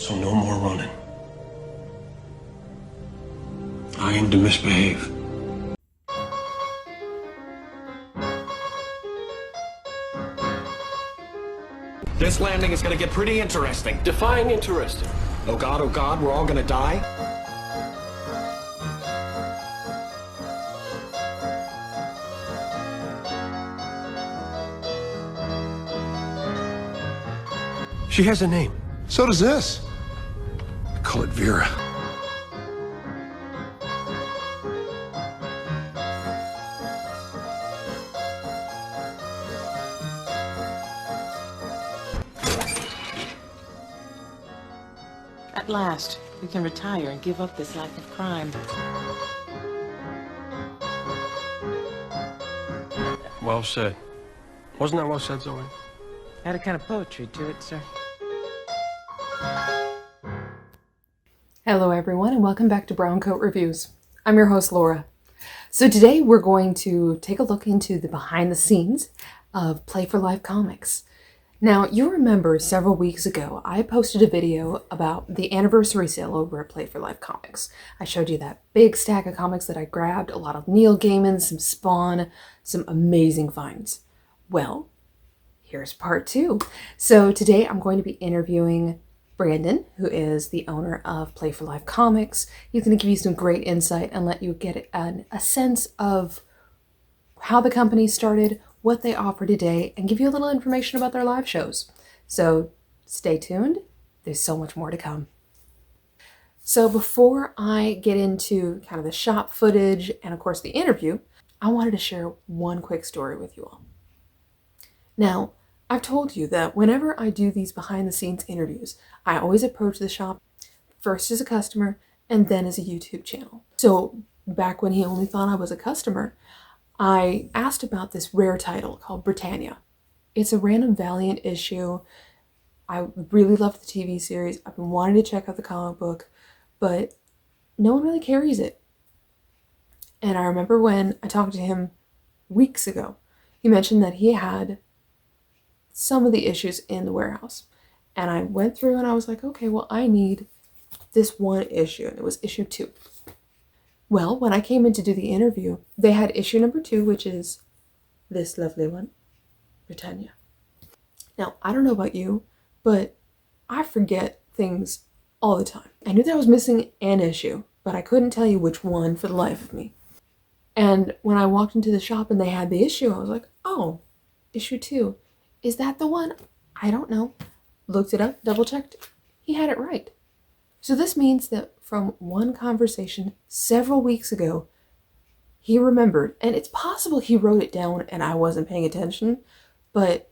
So no more running. I aim to misbehave. This landing is gonna get pretty interesting. Define interesting. Oh God, we're all gonna die? She has a name. So does this. I call it Vera. At last, we can retire and give up this life of crime. Well said. Wasn't that well said, Zoe? Had a kind of poetry to it, sir. Hello everyone and welcome back to Brown Coat Reviews. I'm your host Laura. So today we're going to take a look into the behind the scenes of Play4Life Comics. Now you remember several weeks ago I posted a video about the anniversary sale over at Play4Life Comics. I showed you that big stack of comics that I grabbed, a lot of Neil Gaiman, some Spawn, some amazing finds. Well, here's part 2. So today I'm going to be interviewing Brandon, who is the owner of Play4Life Comics. He's going to give you some great insight and let you get a sense of how the company started, what they offer today, and give you a little information about their live shows. So stay tuned. There's so much more to come. So before I get into kind of the shop footage and of course the interview, I wanted to share one quick story with you all. Now, I've told you that whenever I do these behind the scenes interviews, I always approach the shop first as a customer and then as a YouTube channel. So back when he only thought I was a customer, I asked about this rare title called Britannia. It's a random Valiant issue. I really loved the TV series. I've been wanting to check out the comic book, but no one really carries it. And I remember when I talked to him weeks ago, he mentioned that he had some of the issues in the warehouse. And I went through and I was like, okay, well, I need this one issue. And it was issue 2. Well, when I came in to do the interview, they had issue number 2, which is this lovely one, Britannia. Now, I don't know about you, but I forget things all the time. I knew that I was missing an issue, but I couldn't tell you which one for the life of me. And when I walked into the shop and they had the issue, I was like, oh, issue 2. Is that the one? I don't know. Looked it up, double checked. He had it right. So this means that from one conversation several weeks ago, he remembered, and it's possible he wrote it down and I wasn't paying attention, but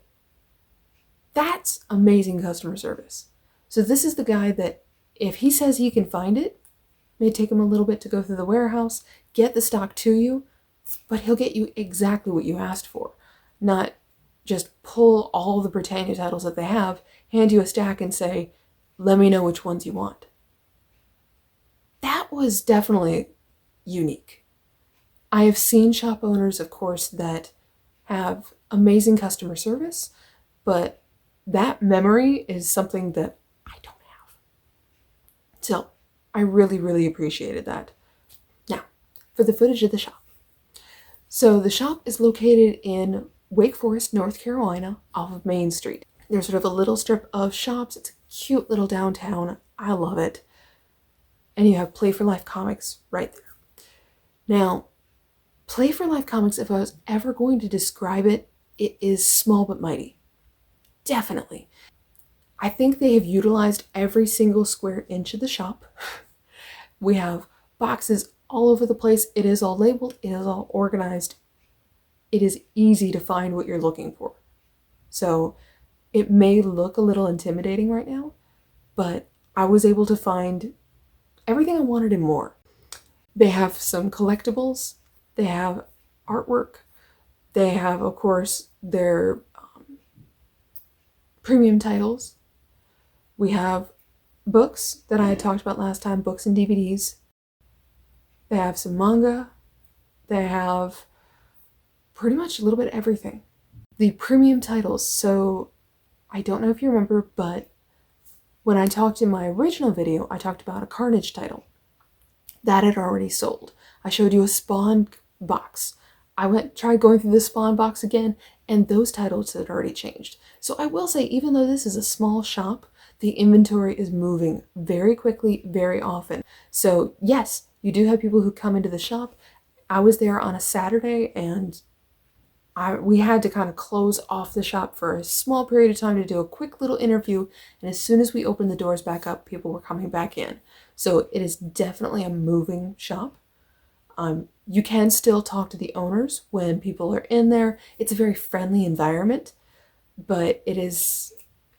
that's amazing customer service. So this is the guy that if he says he can find it, may take him a little bit to go through the warehouse, get the stock to you, but he'll get you exactly what you asked for, not just pull all the Britannia titles that they have, hand you a stack and say, let me know which ones you want. That was definitely unique. I have seen shop owners, of course, that have amazing customer service, but that memory is something that I don't have. So I really, really appreciated that. Now, for the footage of the shop. So the shop is located in Wake Forest, North Carolina, off of Main Street. There's sort of a little strip of shops. It's a cute little downtown. I love it. And you have Play4Life Comics right there. Now, Play4Life Comics, if I was ever going to describe it, it is small but mighty. Definitely. I think they have utilized every single square inch of the shop. We have boxes all over the place. It is all labeled. It is all organized. It is easy to find what you're looking for. So it may look a little intimidating right now, but I was able to find everything I wanted and more. They have some collectibles. They have artwork. They have, of course, their premium titles. We have books that I had talked about last time, books and DVDs. They have some manga. They have pretty much a little bit of everything. The premium titles, so I don't know if you remember, but When I talked in my original video, I talked about a Carnage title. That had already sold. I showed you a Spawn box. Tried going through the Spawn box again, and those titles had already changed. So I will say, even though this is a small shop, the inventory is moving very quickly, very often. So yes, you do have people who come into the shop. I was there on a Saturday, and we had to kind of close off the shop for a small period of time to do a quick little interview, and as soon as we opened the doors back up, people were coming back in. So it is definitely a moving shop. You can still talk to the owners when people are in there. It's a very friendly environment, but it is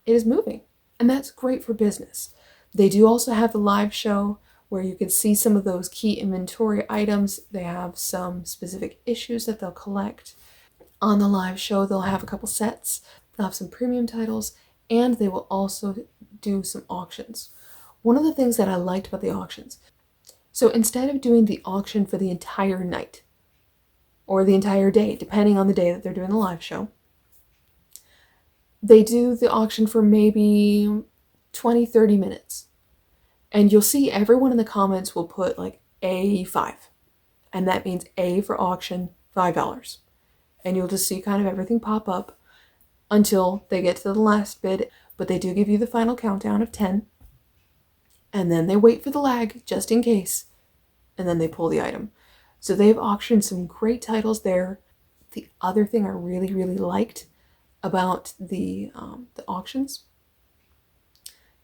moving, and that's great for business. They do also have the live show where you can see some of those key inventory items. They have some specific issues that they'll collect. On the live show, they'll have a couple sets, they'll have some premium titles, and they will also do some auctions. One of the things that I liked about the auctions, so instead of doing the auction for the entire night, or the entire day, depending on the day that they're doing the live show, they do the auction for maybe 20-30 minutes. And you'll see everyone in the comments will put like A5. And that means A for auction, $5. And you'll just see kind of everything pop up until they get to the last bid. But they do give you the final countdown of 10. And then they wait for the lag just in case. And then they pull the item. So they've auctioned some great titles there. The other thing I really, really liked about the auctions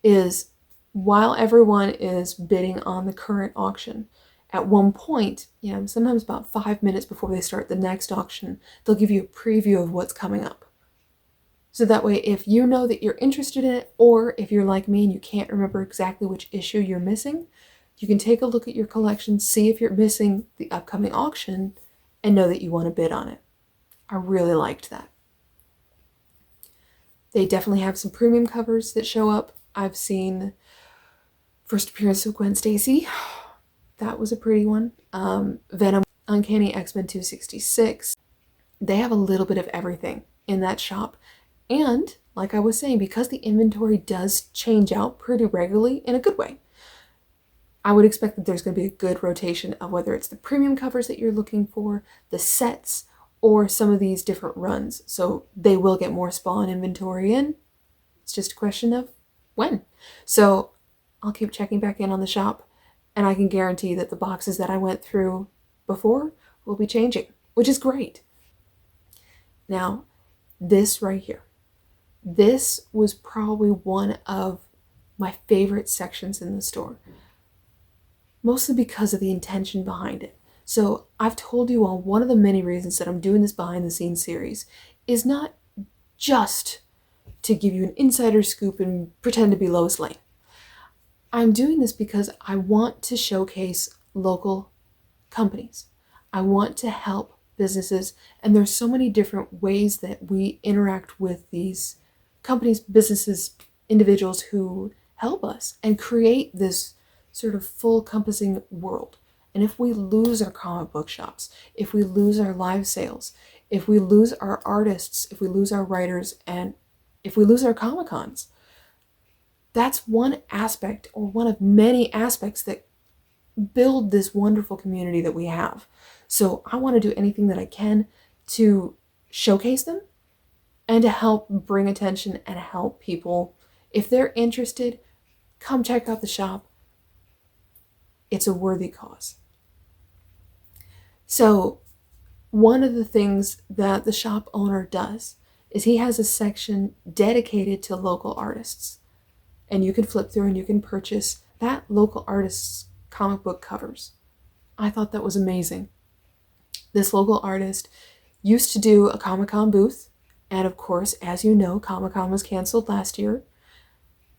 is while everyone is bidding on the current auction, at one point, sometimes about 5 minutes before they start the next auction, they'll give you a preview of what's coming up. So that way, if you know that you're interested in it, or if you're like me and you can't remember exactly which issue you're missing, you can take a look at your collection, see if you're missing the upcoming auction, and know that you want to bid on it. I really liked that. They definitely have some premium covers that show up. I've seen first appearance of Gwen Stacy. That was a pretty one. Venom, Uncanny X-Men 266. They have a little bit of everything in that shop. And like I was saying, because the inventory does change out pretty regularly in a good way, I would expect that there's going to be a good rotation of whether it's the premium covers that you're looking for, the sets, or some of these different runs. So they will get more Spawn inventory in. It's just a question of when. So I'll keep checking back in on the shop, and I can guarantee that the boxes that I went through before will be changing, which is great. Now, this right here. This was probably one of my favorite sections in the store, mostly because of the intention behind it. So I've told you all, one of the many reasons that I'm doing this behind the scenes series is not just to give you an insider scoop and pretend to be Lois Lane. I'm doing this because I want to showcase local companies. I want to help businesses, and there's so many different ways that we interact with these companies, businesses, individuals who help us and create this sort of full encompassing world. And if we lose our comic book shops, if we lose our live sales, if we lose our artists, if we lose our writers, and if we lose our Comic-Cons, that's one aspect, or one of many aspects, that build this wonderful community that we have. So I want to do anything that I can to showcase them and to help bring attention and help people. If they're interested, come check out the shop. It's a worthy cause. So one of the things that the shop owner does is he has a section dedicated to local artists. And you can flip through and you can purchase that local artist's comic book covers. I thought that was amazing. This local artist used to do a Comic-Con booth. And of course, as you know, Comic-Con was canceled last year.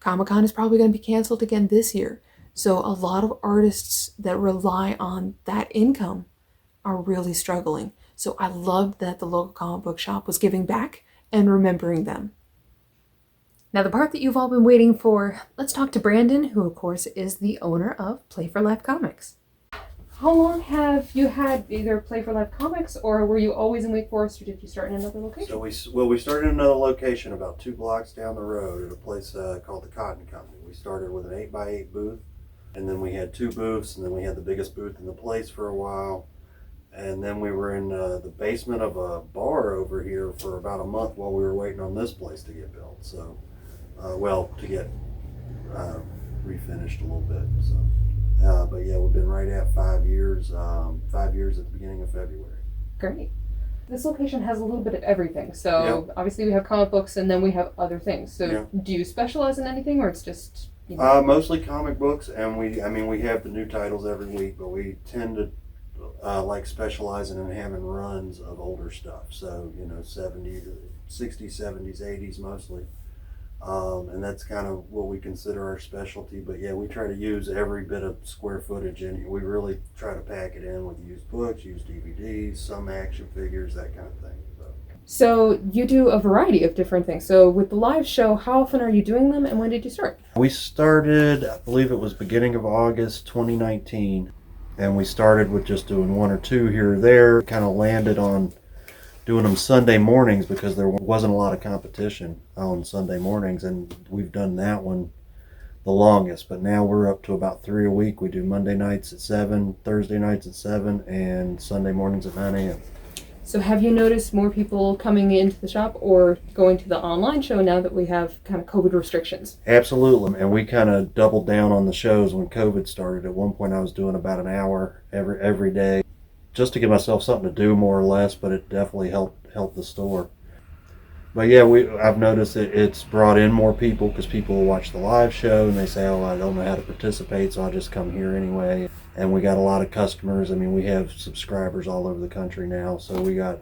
Comic-Con is probably going to be canceled again this year. So a lot of artists that rely on that income are really struggling. So I loved that the local comic book shop was giving back and remembering them. Now, the part that you've all been waiting for, let's talk to Brandon, who of course is the owner of Play4Life Comics. How long have you had either Play4Life Comics, or were you always in Wake Forest, or did you start in another location? So we started in another location about 2 blocks down the road at a place called the Cotton Company. We started with an 8x8 booth, and then we had 2 booths, and then we had the biggest booth in the place for a while. And then we were in the basement of a bar over here for about a month while we were waiting on this place to get built. So, to get refinished a little bit. So, but yeah, we've been right at 5 years. 5 years at the beginning of February. Great. This location has a little bit of everything. So obviously we have comic books, and then we have other things. So do you specialize in anything, or it's just? Mostly comic books, and we have the new titles every week, but we tend to like specializing in having runs of older stuff. So 70s, 60s, 70s, 80s mostly. And that's kind of what we consider our specialty. But yeah, we try to use every bit of square footage, and we really try to pack it in with used books, used DVDs, some action figures, that kind of thing. So you do a variety of different things. So with the live show, how often are you doing them, and when did you start? We started, I believe it was beginning of August 2019, and we started with just doing 1 or 2 here or there. Kind of landed on doing them Sunday mornings because there wasn't a lot of competition on Sunday mornings, and we've done that one the longest. But now we're up to about 3 a week. We do Monday nights at 7, Thursday nights at 7, and Sunday mornings at 9 a.m. So have you noticed more people coming into the shop or going to the online show now that we have kind of COVID restrictions? Absolutely, and we kind of doubled down on the shows when COVID started. At one point I was doing about an hour every day just to give myself something to do more or less, but it definitely helped the store. But yeah, I've noticed it's brought in more people because people will watch the live show and they say, oh, I don't know how to participate, so I'll just come here anyway. And we got a lot of customers. I mean, we have subscribers all over the country now, so we got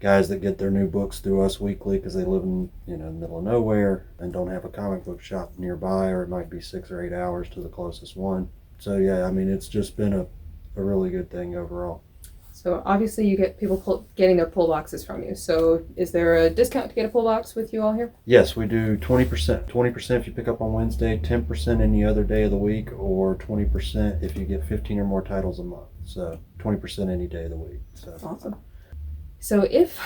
guys that get their new books through us weekly because they live in the middle of nowhere and don't have a comic book shop nearby, or it might be 6 or 8 hours to the closest one. So yeah, I mean, it's just been a really good thing overall. So obviously you get people getting their pull boxes from you. So is there a discount to get a pull box with you all here? Yes, we do 20%. 20% if you pick up on Wednesday, 10% any other day of the week, or 20% if you get 15 or more titles a month. So 20% any day of the week. So. Awesome. So if,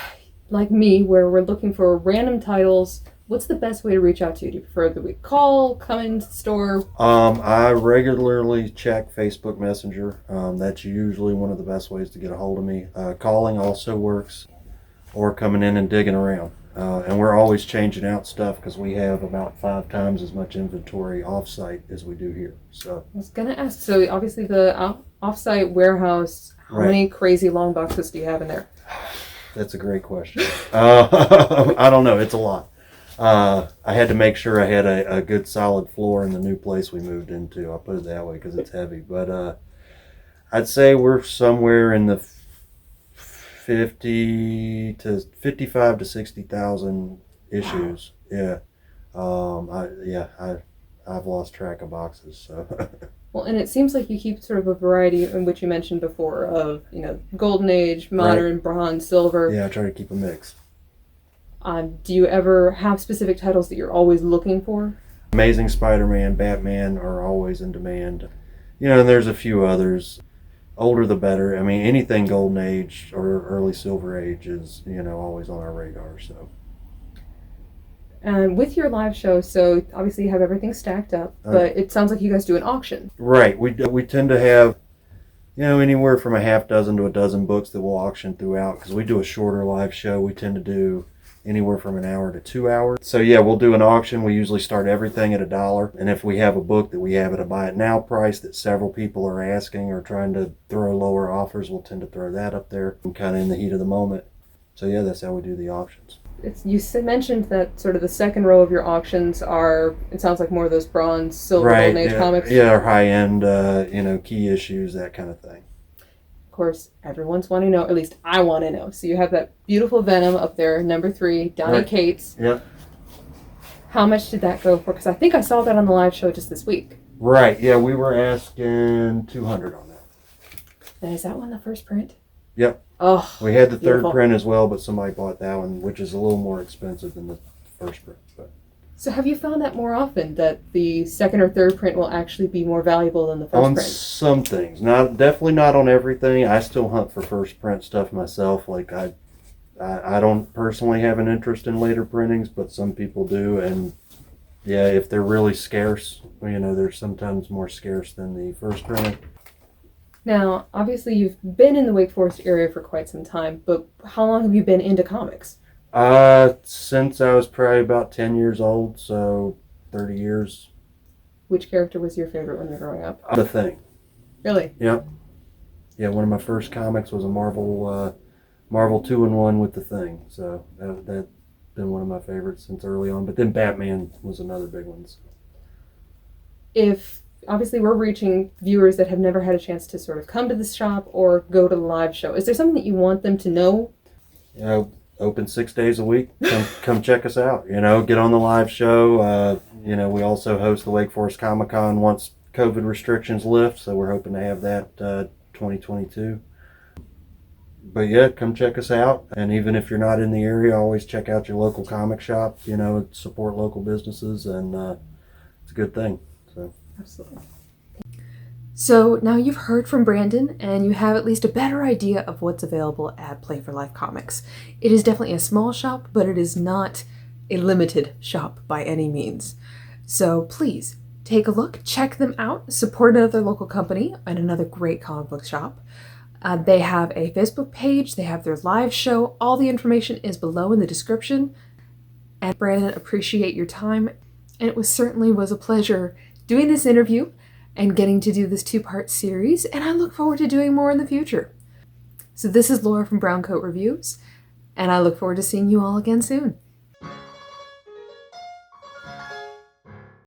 like me, where we're looking for random titles, what's the best way to reach out to you? Do you prefer that we call, come into the store? I regularly check Facebook Messenger. That's usually one of the best ways to get a hold of me. Calling also works, or coming in and digging around. And we're always changing out stuff because we have about 5 times as much inventory off-site as we do here. So I was going to ask, so obviously the off-site warehouse, how many crazy long boxes do you have in there? That's a great question. I don't know. It's a lot. I had to make sure I had a good solid floor in the new place we moved into. I'll put it that way because it's heavy. But I'd say we're somewhere in the 55 to 60,000 issues. Wow. Yeah. I've lost track of boxes. So. Well, and it seems like you keep sort of a variety, in which you mentioned before, of Golden Age, Modern, Bronze, Silver. Yeah, I try to keep a mix. Do you ever have specific titles that you're always looking for? Amazing Spider-Man, Batman are always in demand. And there's a few others. Older the better. I mean, anything Golden Age or early Silver Age is, always on our radar. So. And with your live show, so obviously you have everything stacked up, but it sounds like you guys do an auction. Right. We tend to have, anywhere from a half dozen to a dozen books that we'll auction throughout because we do a shorter live show. We tend to do anywhere from an hour to 2 hours. So yeah, we'll do an auction. We usually start everything at $1. And if we have a book that we have at a buy it now price that several people are asking or trying to throw lower offers, we'll tend to throw that up there and kind of in the heat of the moment. So yeah, that's how we do the auctions. You mentioned that sort of the second row of your auctions are, it sounds like more of those Bronze, Silver, Golden Age comics. Yeah, or high-end, key issues, that kind of thing. Of course, everyone's wanting to know, at least I want to know. So you have that beautiful Venom up there, number 3, Donny Cates. Yeah. How much did that go for? Because I think I saw that on the live show just this week. Right, yeah, we were asking $200 on that. And is that one the first print? Yep. Oh, we had the beautiful. third print as well, but somebody bought that one, which is a little more expensive than the first print. But. So have you found that more often, that the second or third print will actually be more valuable than the first print? On some things. Definitely not on everything. I still hunt for first print stuff myself. Like I don't personally have an interest in later printings, but some people do, and Yeah, if they're really scarce, they're sometimes more scarce than the first printing. Now, obviously you've been in the Wake Forest area for quite some time, but how long have you been into comics? Since I was probably about 10 years old, so 30 years. Which character was your favorite when you were growing up? The Thing. Really? Yep. Yeah, one of my first comics was a Marvel 2-in-1 with The Thing, so that's been one of my favorites since early on. But then Batman was another big one. So. If obviously we're reaching viewers that have never had a chance to sort of come to the shop or go to the live show, is there something that you want them to know? Open 6 days a week. Come check us out. Get on the live show. We also host the Wake Forest Comic Con once COVID restrictions lift, so we're hoping to have that 2022. But yeah, come check us out. And even if you're not in the area, always check out your local comic shop. Support local businesses, and it's a good thing. So. Absolutely. So now you've heard from Brandon and you have at least a better idea of what's available at Play4Life Comics. It is definitely a small shop, but it is not a limited shop by any means. So please take a look, check them out, support another local company and another great comic book shop. They have a Facebook page, they have their live show, all the information is below in the description. And Brandon, appreciate your time, and it certainly was a pleasure doing this interview and getting to do this 2-part series, and I look forward to doing more in the future. So this is Laura from Brown Coat Reviews, and I look forward to seeing you all again soon.